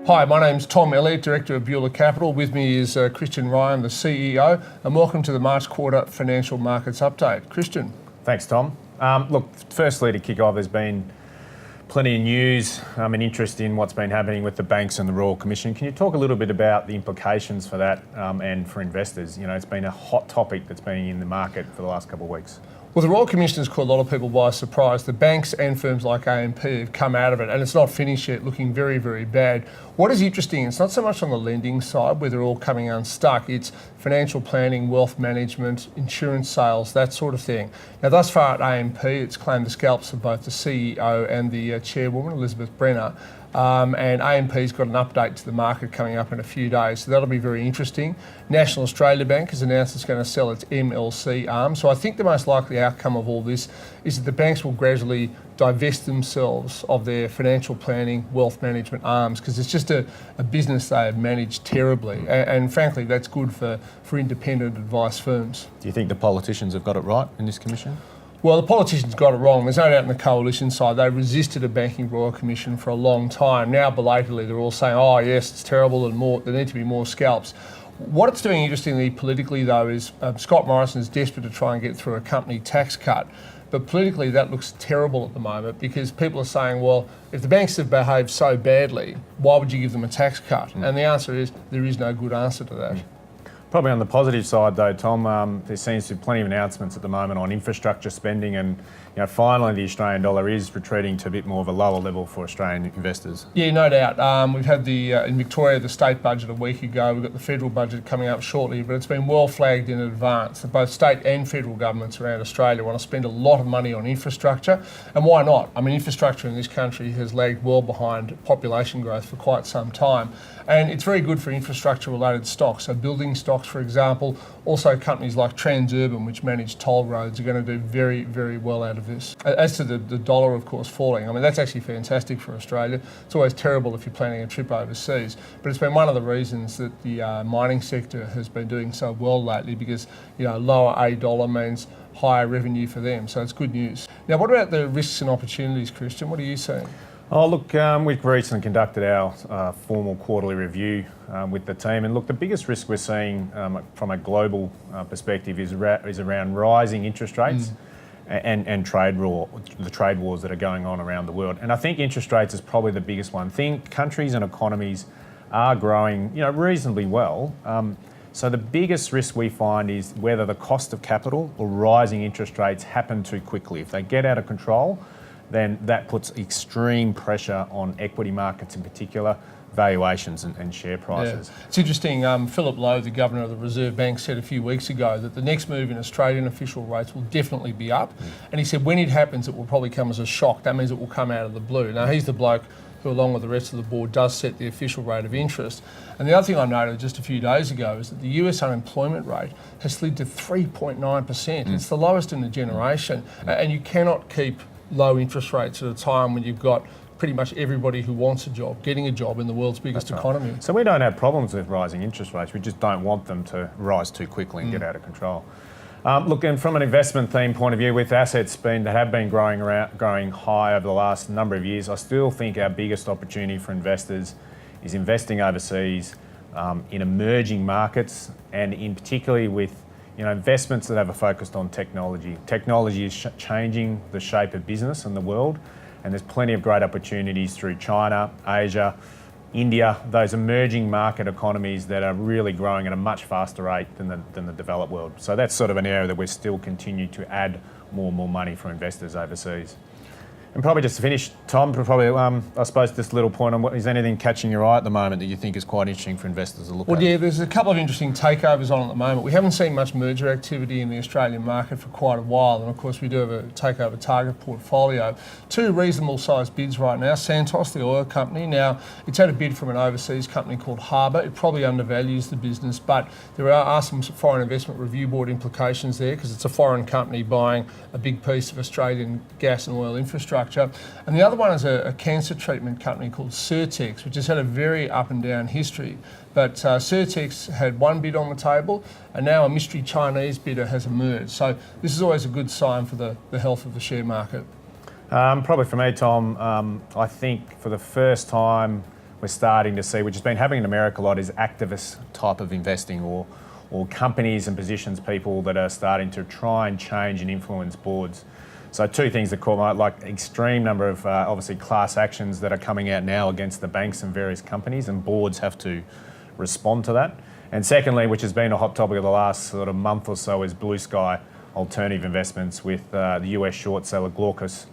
Hi, my name's Tom Elliott, Director of Beulah Capital. With me is Christian Ryan, the CEO, and welcome to the March quarter financial markets update. Christian. Thanks, Tom. Look, firstly, to kick off, there's been plenty of news and interest in what's been happening with the banks and the Royal Commission. Can you talk a little bit about the implications for that and for investors? You know, it's been a hot topic that's been in the market for the last couple of weeks. Well, the Royal Commission has caught a lot of people by surprise. The banks and firms like AMP have come out of it, and it's not finished yet, looking very, very bad. What is interesting, it's not so much on the lending side where they're all coming unstuck. It's financial planning, wealth management, insurance sales, that sort of thing. Now, thus far at AMP, it's claimed the scalps of both the CEO and the chairwoman, Elizabeth Brenner. And AMP's got an update to the market coming up in a few days, so that'll be very interesting. National Australia Bank has announced it's going to sell its MLC arm. So I think the most likely outcome of all this is that the banks will gradually divest themselves of their financial planning, wealth management arms, because it's just a business they have managed terribly. And frankly, that's good for independent advice firms. Do you think the politicians have got it right in this commission? Well, the politicians got it wrong. There's no doubt in the coalition side, they resisted a banking royal commission for a long time. Now, belatedly, they're all saying, oh, yes, it's terrible and there need to be more scalps. What it's doing interestingly politically, though, is Scott Morrison is desperate to try and get through a company tax cut. But politically, that looks terrible at the moment because people are saying, well, if the banks have behaved so badly, why would you give them a tax cut? And the answer is there is no good answer to that. Probably on the positive side, though, Tom, there seems to be plenty of announcements at the moment on infrastructure spending, and finally the Australian dollar is retreating to a bit more of a lower level for Australian investors. Yeah, no doubt. We've had in Victoria the state budget a week ago. We've got the federal budget coming up shortly, but it's been well flagged in advance that both state and federal governments around Australia want to spend a lot of money on infrastructure, and why not? I mean, infrastructure in this country has lagged well behind population growth for quite some time, and it's very good for infrastructure-related stocks. So building stocks, for example, also companies like Transurban, which manage toll roads, are going to do very, very well out of this. As to the dollar, of course, falling, I mean, that's actually fantastic for Australia. It's always terrible if you're planning a trip overseas, but it's been one of the reasons that the mining sector has been doing so well lately because, lower A dollar means higher revenue for them, so it's good news. Now, what about the risks and opportunities, Christian? What are you seeing? Oh, look, we've recently conducted our formal quarterly review with the team, and look, the biggest risk we're seeing from a global perspective is around rising interest rates and the trade wars that are going on around the world. And I think interest rates is probably the biggest one. Countries and economies are growing, reasonably well. So the biggest risk we find is whether the cost of capital or rising interest rates happen too quickly. If they get out of control, then that puts extreme pressure on equity markets in particular, valuations and share prices. Yeah. It's interesting, Philip Lowe, the Governor of the Reserve Bank, said a few weeks ago that the next move in Australian official rates will definitely be up. And he said when it happens, it will probably come as a shock. That means it will come out of the blue. Now, he's the bloke who, along with the rest of the board, does set the official rate of interest. And the other thing I noted just a few days ago is that the US unemployment rate has slid to 3.9%. It's the lowest in a generation. And you cannot keep low interest rates at a time when you've got pretty much everybody who wants a job getting a job in the world's biggest economy. So we don't have problems with rising interest rates. We just don't want them to rise too quickly and get out of control. Look, and from an investment theme point of view, with assets that have been growing high over the last number of years, I still think our biggest opportunity for investors is investing overseas in emerging markets, and in particularly with investments that have a focus on technology. Technology is changing the shape of business in the world, and there's plenty of great opportunities through China, Asia, India, those emerging market economies that are really growing at a much faster rate than the developed world. So that's sort of an area that we still continue to add more and more money for investors overseas. And probably just to finish, Tom, probably I suppose this little point on is anything catching your eye at the moment that you think is quite interesting for investors to look at? Well, yeah, there's a couple of interesting takeovers on at the moment. We haven't seen much merger activity in the Australian market for quite a while, and of course we do have a takeover target portfolio. Two reasonable sized bids right now. Santos, the oil company. Now, it's had a bid from an overseas company called Harbour. It probably undervalues the business, but there are some Foreign Investment Review Board implications there because it's a foreign company buying a big piece of Australian gas and oil infrastructure. And the other one is a cancer treatment company called Certex, which has had a very up and down history. But Certex had one bid on the table, and now a mystery Chinese bidder has emerged. So this is always a good sign for the health of the share market. Probably for me, Tom, I think for the first time we're starting to see, which has been happening in America a lot, is activist type of investing or companies and positions people that are starting to try and change and influence boards. So two things that caught my eye, like extreme number of obviously class actions that are coming out now against the banks and various companies, and boards have to respond to that. And secondly, which has been a hot topic of the last sort of month or so, is blue sky alternative investments with the US short seller Glaucus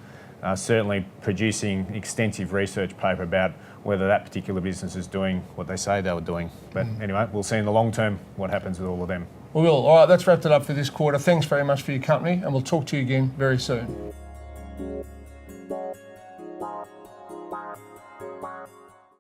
certainly producing extensive research paper about whether that particular business is doing what they say they were doing. But anyway, we'll see in the long term what happens with all of them. We will. All right, that's wrapped it up for this quarter. Thanks very much for your company, and we'll talk to you again very soon.